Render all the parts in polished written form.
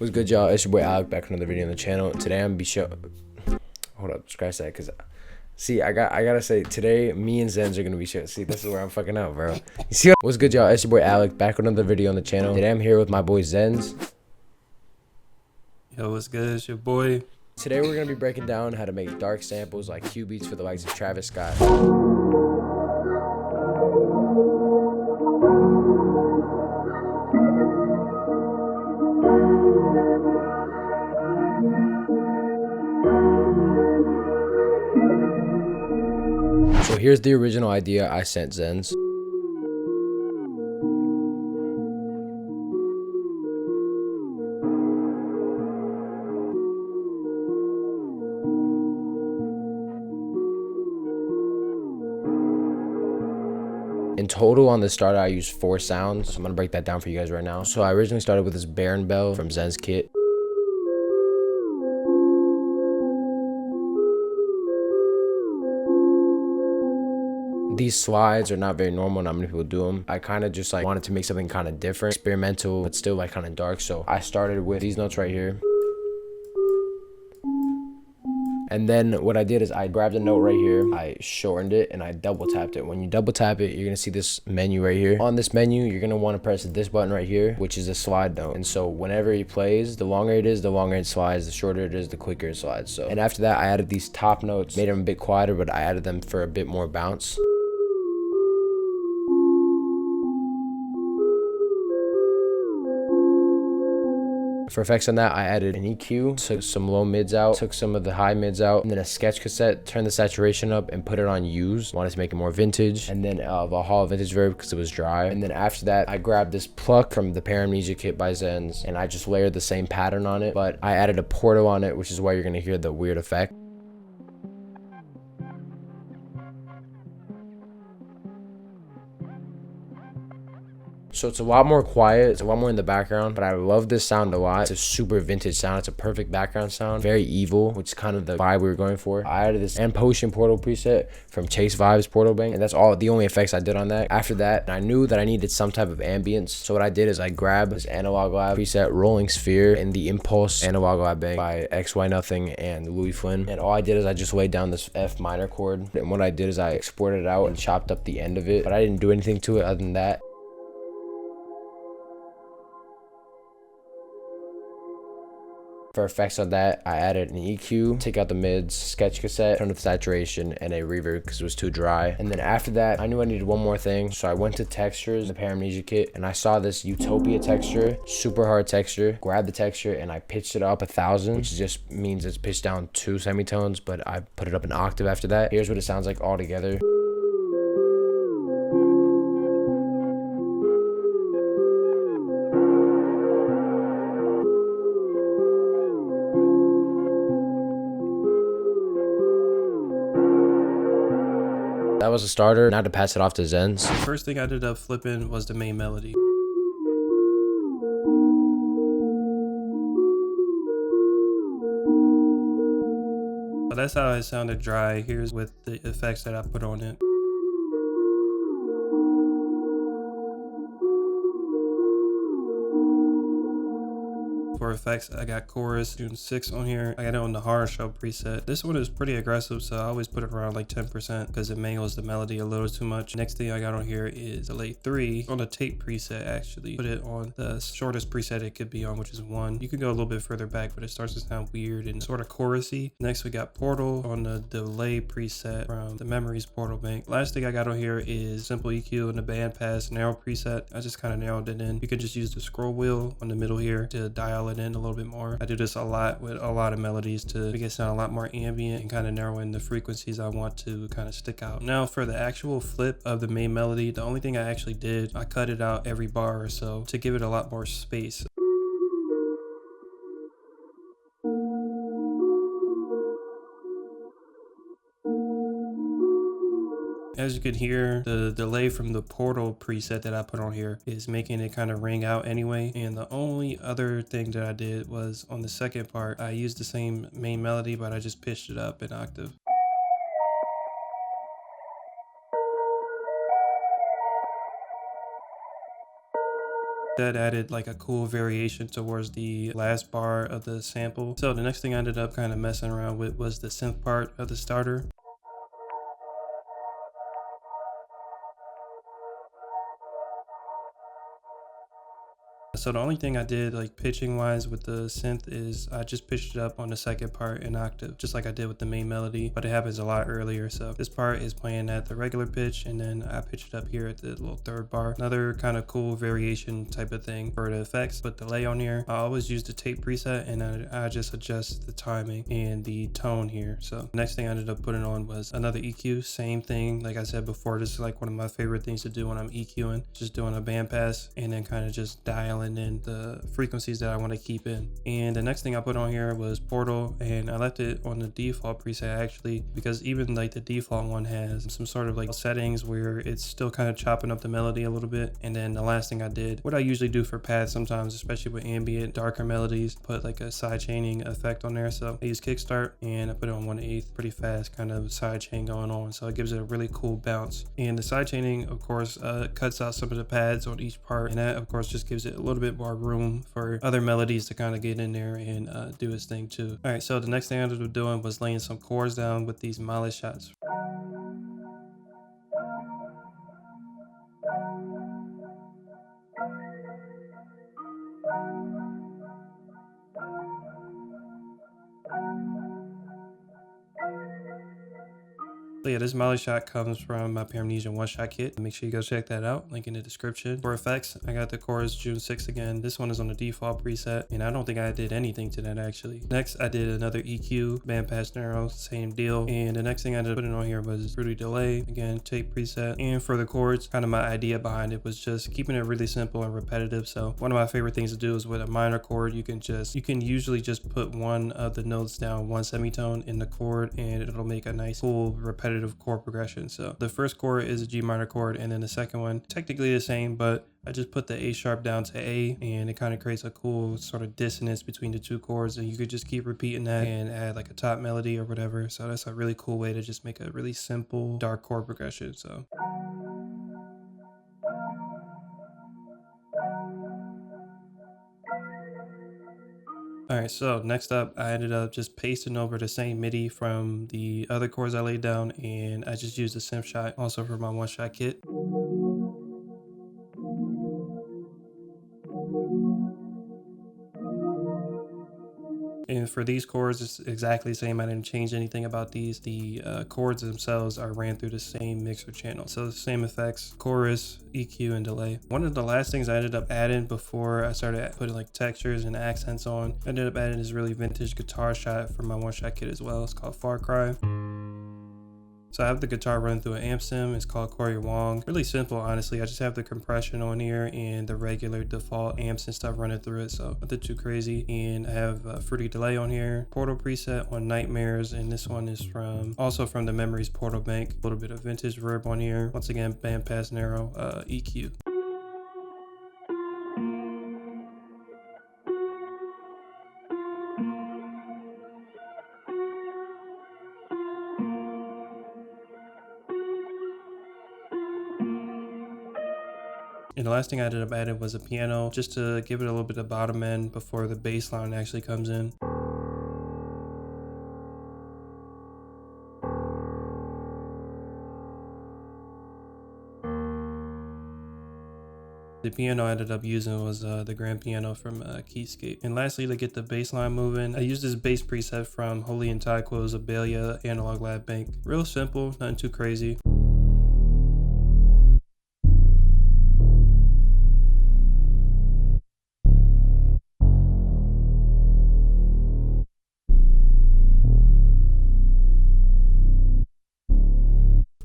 What's good, y'all? It's your boy Alec back with another video on the channel. Today I'm gonna be hold up, scratch that, cause see, I gotta say, today me and Zens are gonna be see, this is where I'm fucking out, bro. You see what's good, y'all? It's your boy Alec back with another video on the channel. Today I'm here with my boy Zens. Yo, what's good? It's your boy. Today we're gonna be breaking down how to make dark samples like Cubeatz for the likes of Travis Scott. So here's the original idea I sent Zens. In total on the starter I used 4 sounds, so I'm gonna break that down for you guys right now. So I originally started with this Baron bell from Zen's kit. These slides are not very normal, not many people do them. I kind of just like wanted to make something kind of different, experimental, but still like kind of dark. So I started with these notes right here. And then what I did is I grabbed a note right here, I shortened it, and I double tapped it. When you double tap it, you're gonna see this menu right here. On this menu, you're gonna wanna press this button right here, which is a slide note. And so whenever he plays, the longer it is, the longer it slides, the shorter it is, the quicker it slides. So, and after that, I added these top notes, made them a bit quieter, but I added them for a bit more bounce. For effects on that, I added an EQ, took some low mids out, took some of the high mids out, and then a sketch cassette, turned the saturation up and put it on used. Wanted to make it more vintage. And then Valhalla vintage verb because it was dry. And then after that, I grabbed this Pluck from the PARAMNESIA kit by Zens, and I just layered the same pattern on it, but I added a portal on it, which is why you're gonna hear the weird effect. So it's a lot more quiet, it's a lot more in the background, but I love this sound a lot. It's a super vintage sound, it's a perfect background sound, very evil, which is kind of the vibe we were going for. I added this and Potion portal preset from Chase Vibes Portal Bank, and that's all the only effects I did on that. After that, I knew that I needed some type of ambience, so what I did is I grabbed this Analog Lab preset Rolling Sphere and the Impulse Analog Lab Bank by XY Nothing and Louis Flynn, and all I did is I just laid down this F minor chord, and what I did is I exported it out and chopped up the end of it, but I didn't do anything to it other than that. For effects on that, I added an EQ, take out the mids, sketch cassette, turned up the saturation, and a reverb because it was too dry. And then after that, I knew I needed one more thing, so I went to textures, the PARAMNESIA kit, and I saw this Utopia texture, super hard texture. Grabbed the texture and I pitched it up 1,000, which just means it's pitched down 2 semitones, but I put it up an octave after that. Here's what it sounds like all together. That was a starter. Now to pass it off to Zens. The first thing I ended up flipping was the main melody. But that's how it sounded dry. Here's with the effects that I put on it. For effects, I got chorus, June 6 on here. I got it on the horror show preset. This one is pretty aggressive, so I always put it around like 10% because it mangles the melody a little too much. Next thing I got on here is delay 3 on the tape preset. Actually put it on the shortest preset it could be on, which is 1. You could go a little bit further back, but it starts to sound weird and sort of chorusy. Next we got portal on the delay preset from the Memories Portal Bank. Last thing I got on here is simple EQ in the bandpass narrow preset. I just kind of narrowed it in. You could just use the scroll wheel on the middle here to dial it in a little bit more. I do this a lot with a lot of melodies to make it sound a lot more ambient and kind of narrow in the frequencies I want to kind of stick out. Now for the actual flip of the main melody, the only thing I actually did, I cut it out every bar or so to give it a lot more space. As you can hear, the delay from the portal preset that I put on here is making it kind of ring out anyway. And the only other thing that I did was on the second part, I used the same main melody, but I just pitched it up an octave. That added like a cool variation towards the last bar of the sample. So the next thing I ended up kind of messing around with was the synth part of the starter. So the only thing I did like pitching wise with the synth is I just pitched it up on the second part in octave, just like I did with the main melody, but it happens a lot earlier. So this part is playing at the regular pitch, and then I pitched it up here at the little third bar. Another kind of cool variation type of thing for the effects, put delay on here. I always use the tape preset, and then I just adjust the timing and the tone here. So the next thing I ended up putting on was another EQ. Same thing, like I said before, this is like one of my favorite things to do when I'm EQing, just doing a bandpass and then kind of just dialing in the frequencies that I want to keep in. And the next thing I put on here was Portal, and I left it on the default preset actually, because even like the default one has some sort of like settings where it's still kind of chopping up the melody a little bit. And then the last thing I did, what I usually do for pads sometimes, especially with ambient darker melodies, put like a side chaining effect on there. So I use kickstart and I put it on 1/8, pretty fast kind of side chain going on, so it gives it a really cool bounce. And the side chaining of course cuts out some of the pads on each part, and that of course just gives it a little bit more room for other melodies to kind of get in there and do its thing too. All right, so the next thing I ended up doing was laying some chords down with these mallet shots. So yeah, this Molly shot comes from my PARAMNESIA one-shot kit. Make sure you go check that out. Link in the description. For effects, I got the chorus June 6 again. This one is on the default preset, and I don't think I did anything to that actually. Next, I did another EQ, bandpass narrow, same deal. And the next thing I ended up putting on here was fruity delay, again, tape preset. And for the chords, kind of my idea behind it was just keeping it really simple and repetitive. So one of my favorite things to do is with a minor chord, you can usually just put one of the notes down one semitone in the chord, and it'll make a nice, cool, repetitive chord progression. So the first chord is a G minor chord, and then the second one technically the same, but I just put the A sharp down to A, and it kind of creates a cool sort of dissonance between the two chords, and you could just keep repeating that and add like a top melody or whatever. So that's a really cool way to just make a really simple dark chord progression. So alright, so next up, I ended up just pasting over the same MIDI from the other chords I laid down, and I just used a synth shot also for my one-shot kit. And for these chords, it's exactly the same. I didn't change anything about these. The chords themselves are ran through the same mixer channel. So the same effects, chorus, EQ, and delay. One of the last things I ended up adding before I started putting like textures and accents on, I ended up adding this really vintage guitar shot for my one-shot kit as well. It's called Far Cry. So I have the guitar run through an amp sim. It's called Corey Wong. Really simple, honestly. I just have the compression on here and the regular default amps and stuff running through it, so nothing too crazy. And I have fruity delay on here, Portal preset on Nightmares, and this one is also from the Memories Portal Bank. A little bit of vintage reverb on here. Once again, bandpass narrow, EQ. And the last thing I ended up adding was a piano, just to give it a little bit of bottom end before the bass line actually comes in. The piano I ended up using was the grand piano from Keyscape. And lastly, to get the bass line moving, I used this bass preset from Holy and Taiko's Abelia Analog Lab Bank. Real simple, nothing too crazy.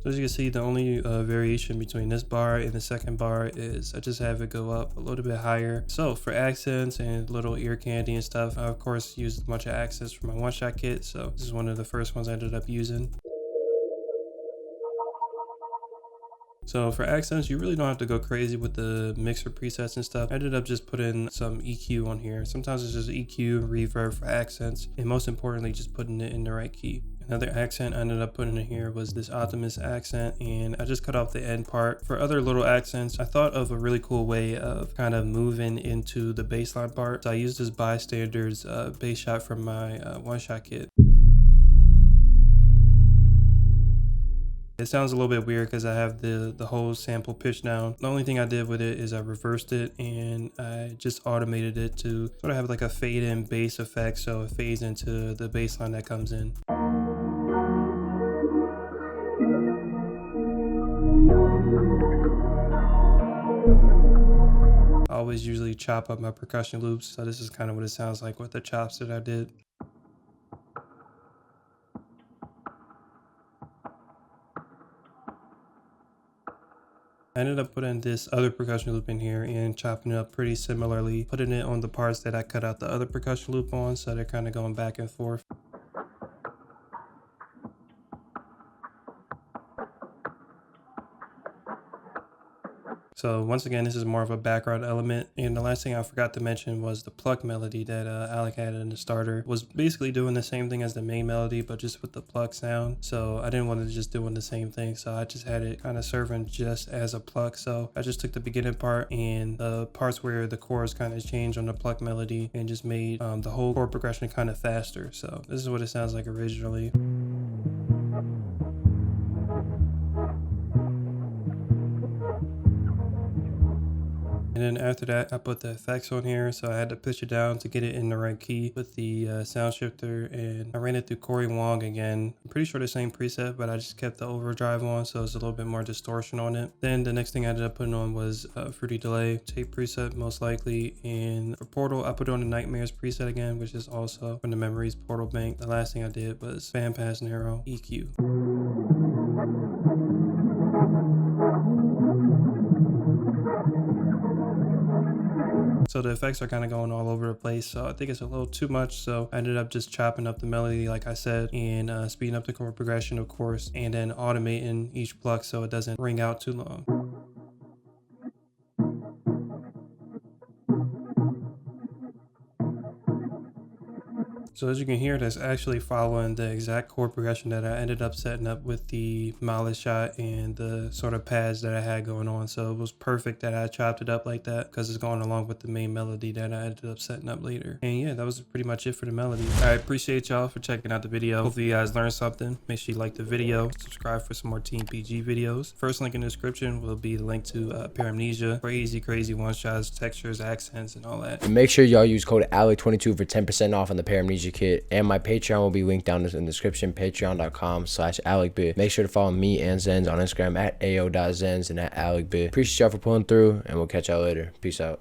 So as you can see, the only variation between this bar and the second bar is I just have it go up a little bit higher. So for accents and little ear candy and stuff, I of course used a bunch of accents for my one-shot kit. So this is one of the first ones I ended up using. So for accents, you really don't have to go crazy with the mixer presets and stuff. I ended up just putting some EQ on here. Sometimes it's just EQ, reverb for accents, and most importantly, just putting it in the right key. Another accent I ended up putting in here was this Optimus accent, and I just cut off the end part. For other little accents, I thought of a really cool way of kind of moving into the bass line part. So I used this Bystanders bass shot from my one-shot kit. It sounds a little bit weird because I have the whole sample pitched down. The only thing I did with it is I reversed it and I just automated it to sort of have like a fade in bass effect, so it fades into the bass line that comes in. I always usually chop up my percussion loops, so this is kind of what it sounds like with the chops that I did. I ended up putting this other percussion loop in here and chopping it up pretty similarly, putting it on the parts that I cut out the other percussion loop on, so they're kind of going back and forth. So once again, this is more of a background element. And the last thing I forgot to mention was the pluck melody that Alec had in the starter. Was basically doing the same thing as the main melody, but just with the pluck sound. So I didn't want to just doing the same thing. So I just had it kind of serving just as a pluck. So I just took the beginning part and the parts where the chords kind of changed on the pluck melody and just made the whole chord progression kind of faster. So this is what it sounds like originally. And then after that, I put the effects on here, so I had to pitch it down to get it in the right key with the sound shifter, and I ran it through Corey Wong again. I'm pretty sure the same preset, but I just kept the overdrive on, so it's a little bit more distortion on it. Then the next thing I ended up putting on was Fruity Delay, tape preset most likely, and for Portal, I put on the Nightmares preset again, which is also from the Memories Portal bank. The last thing I did was Bandpass Narrow EQ. So the effects are kind of going all over the place, so I think it's a little too much, so I ended up just chopping up the melody like I said, and speeding up the chord progression, of course, and then automating each pluck so it doesn't ring out too long. So as you can hear, that's actually following the exact chord progression that I ended up setting up with the Mallet shot and the sort of pads that I had going on. So it was perfect that I chopped it up like that because it's going along with the main melody that I ended up setting up later. And yeah, that was pretty much it for the melody. I appreciate y'all for checking out the video. Hopefully you guys learned something. Make sure you like the video, subscribe for some more Team PG videos. First link in the description will be the link to PARAMNESIA for easy, crazy one-shots, textures, accents, and all that. And make sure y'all use code Alec22 for 10% off on the PARAMNESIA kit, and my Patreon will be linked down in the description, patreon.com/AlecBit. Make sure to follow me and Zens on Instagram at ao.zens and at AlecBit. Appreciate y'all for pulling through, and we'll catch y'all later. Peace out.